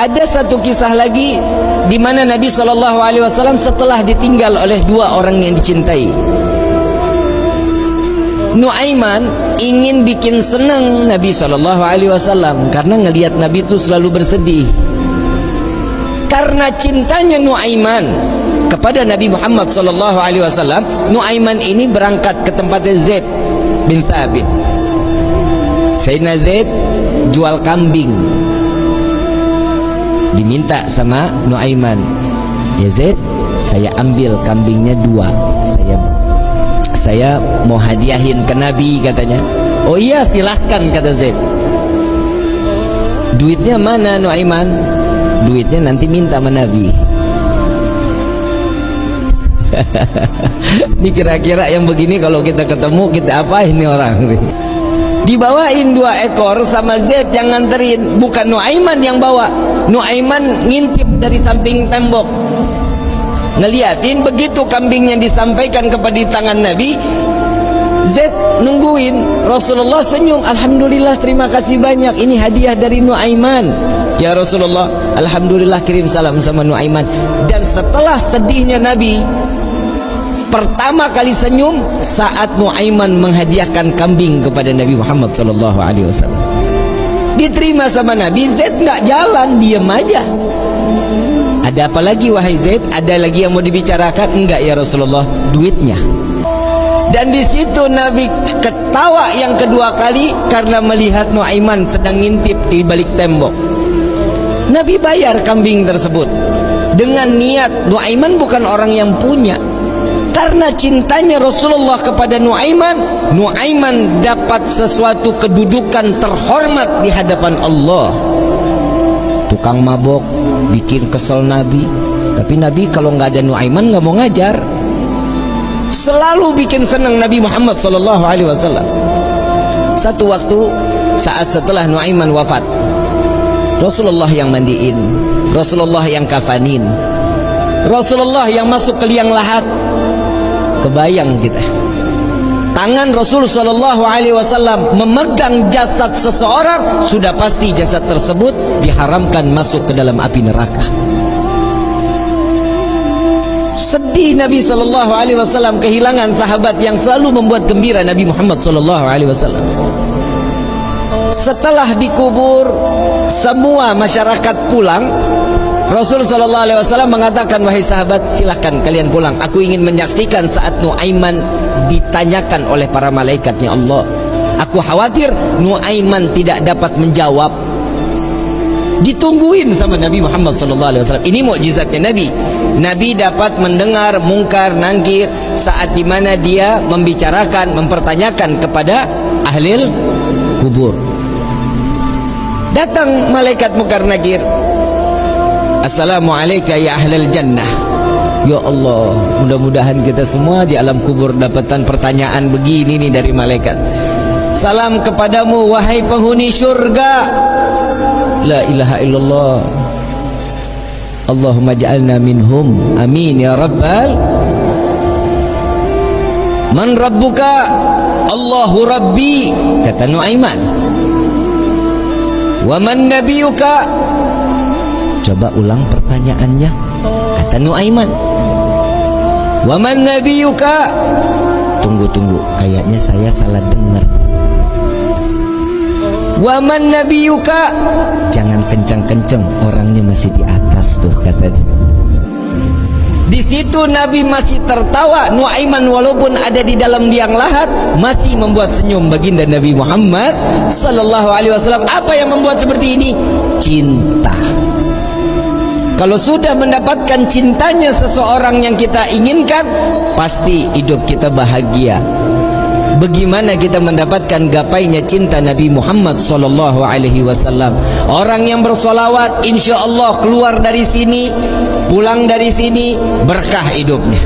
Ada satu kisah lagi di mana Nabi SAW setelah ditinggal oleh dua orang yang dicintai. Nuaiman ingin bikin senang Nabi SAW karena ngelihat Nabi itu selalu bersedih. Karena cintanya Nuaiman kepada Nabi Muhammad SAW, Nuaiman ini berangkat ke tempatnya Zaid bin Thabit. Sayyidina Zaid jual kambing, diminta sama Nuaiman, ya Zaid, saya ambil kambingnya 2, saya mau hadiahin ke Nabi katanya. Oh iya silahkan kata Zaid. Duitnya mana Nuaiman? Duitnya nanti minta sama Nabi. Ini kira-kira yang begini kalau kita ketemu kita apa ini orang? Dibawain 2 ekor sama Zaid yang nganterin, bukan Nuaiman yang bawa. Nuaiman ngintip dari samping tembok, ngeliatin. Begitu kambingnya disampaikan kepada di tangan Nabi, Zaid nungguin. Rasulullah senyum, alhamdulillah terima kasih banyak, ini hadiah dari Nuaiman. Ya Rasulullah, alhamdulillah kirim salam sama Nuaiman. Dan setelah sedihnya Nabi, pertama kali senyum saat Nuaiman menghadiahkan kambing kepada Nabi Muhammad SAW. Diterima sama Nabi. Zaid nggak jalan, diam aja. Ada apa lagi wahai Zaid? Ada lagi yang mau dibicarakan? Enggak ya Rasulullah, duitnya. Dan di situ Nabi ketawa yang kedua kali karena melihat Nuaiman sedang ngintip di balik tembok. Nabi bayar kambing tersebut dengan niat Nuaiman bukan orang yang punya. Karena cintanya Rasulullah kepada Nuaiman, Nuaiman dapat sesuatu kedudukan terhormat di hadapan Allah. Tukang mabok bikin kesel Nabi, tapi Nabi kalau nggak ada Nuaiman nggak mau ngajar. Selalu bikin senang Nabi Muhammad SAW. Satu waktu saat setelah Nuaiman wafat, Rasulullah yang mandiin, Rasulullah yang kafanin, Rasulullah yang masuk ke liang lahat. Kebayang kita, tangan Rasul SAW memegang jasad seseorang, sudah pasti jasad tersebut diharamkan masuk ke dalam api neraka. Sedih Nabi SAW kehilangan sahabat yang selalu membuat gembira Nabi Muhammad SAW. Setelah dikubur, semua masyarakat pulang. Rasul SAW mengatakan, wahai sahabat, silahkan kalian pulang. Aku ingin menyaksikan saat Nuaiman ditanyakan oleh para malaikatnya Allah. Aku khawatir Nuaiman tidak dapat menjawab. Ditungguin sama Nabi Muhammad SAW. Ini mukjizatnya Nabi. Nabi dapat mendengar mungkar nangkir saat dimana dia membicarakan, mempertanyakan kepada ahli kubur. Datang malaikat mungkar nakir, assalamualaikum ya ahlal jannah. Ya Allah, mudah-mudahan kita semua di alam kubur dapatan pertanyaan begini nih dari malaikat. Salam kepadamu wahai penghuni syurga. La ilaha illallah. Allahumma ja'alna minhum. Amin ya rabbal. Man rabbuka? Allahu rabbi, kata Nuaiman. Wa man nabiyuka? Coba ulang pertanyaannya, kata Nuaiman. Wa man nabiyuka? Tunggu, kayaknya saya salah dengar. Wa man nabiyuka? Jangan kencang-kencang, orangnya masih di atas tuh, katanya. Di situ Nabi masih tertawa. Nuaiman walaupun ada di dalam liang lahat masih membuat senyum baginda Nabi Muhammad SAW. Apa yang membuat seperti ini? Cinta. Kalau sudah mendapatkan cintanya seseorang yang kita inginkan, pasti hidup kita bahagia. Bagaimana kita mendapatkan gapainya cinta Nabi Muhammad SAW? Orang yang bersolawat, insya Allah keluar dari sini, pulang dari sini berkah hidupnya.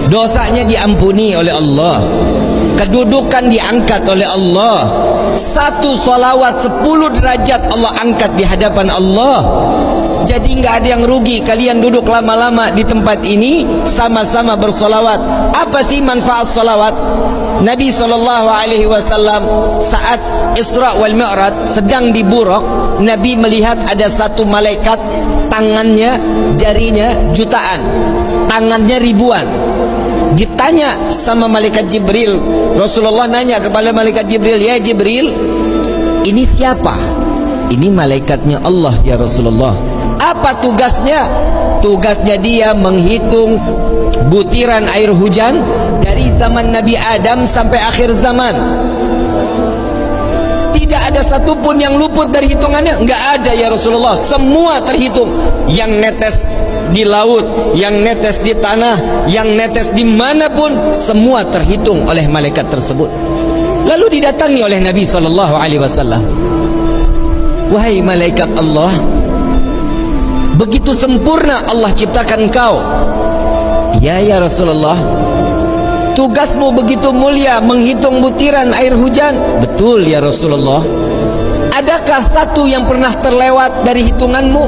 Dosanya diampuni oleh Allah, kedudukan diangkat oleh Allah. Satu solawat 10 derajat Allah angkat di hadapan Allah. Jadi nggak ada yang rugi. Kalian duduk lama-lama di tempat ini sama-sama bersolawat. Apa sih manfaat solawat? Nabi SAW saat Isra wal Mi'raj sedang di Buraq, Nabi melihat ada satu malaikat, tangannya, jarinya jutaan, tangannya ribuan. Ditanya sama malaikat Jibril, Rasulullah nanya kepada malaikat Jibril, ya Jibril, ini siapa? Ini malaikatnya Allah ya Rasulullah. Apa tugasnya? Tugasnya dia menghitung butiran air hujan dari zaman Nabi Adam sampai akhir zaman. Tidak ada satupun yang luput dari hitungannya. Enggak ada ya Rasulullah. Semua terhitung. Yang netes di laut, yang netes di tanah, yang netes dimanapun, semua terhitung oleh malaikat tersebut. Lalu didatangi oleh Nabi SAW. Wahai malaikat Allah, begitu sempurna Allah ciptakan kau. Ya Rasulullah, tugasmu begitu mulia menghitung butiran air hujan. Betul ya Rasulullah. Adakah satu yang pernah terlewat dari hitunganmu?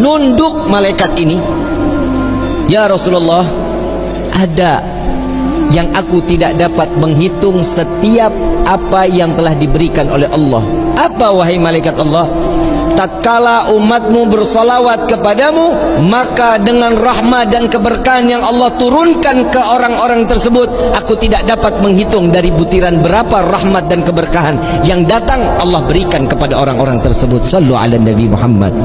Nunduk malaikat ini. Ya Rasulullah, ada yang aku tidak dapat menghitung setiap apa yang telah diberikan oleh Allah. Apa wahai malaikat Allah? Tatkala umatmu bersolawat kepadamu, maka dengan rahmat dan keberkahan yang Allah turunkan ke orang-orang tersebut, aku tidak dapat menghitung dari butiran berapa rahmat dan keberkahan yang datang Allah berikan kepada orang-orang tersebut. Sallu ala Nabi Muhammad.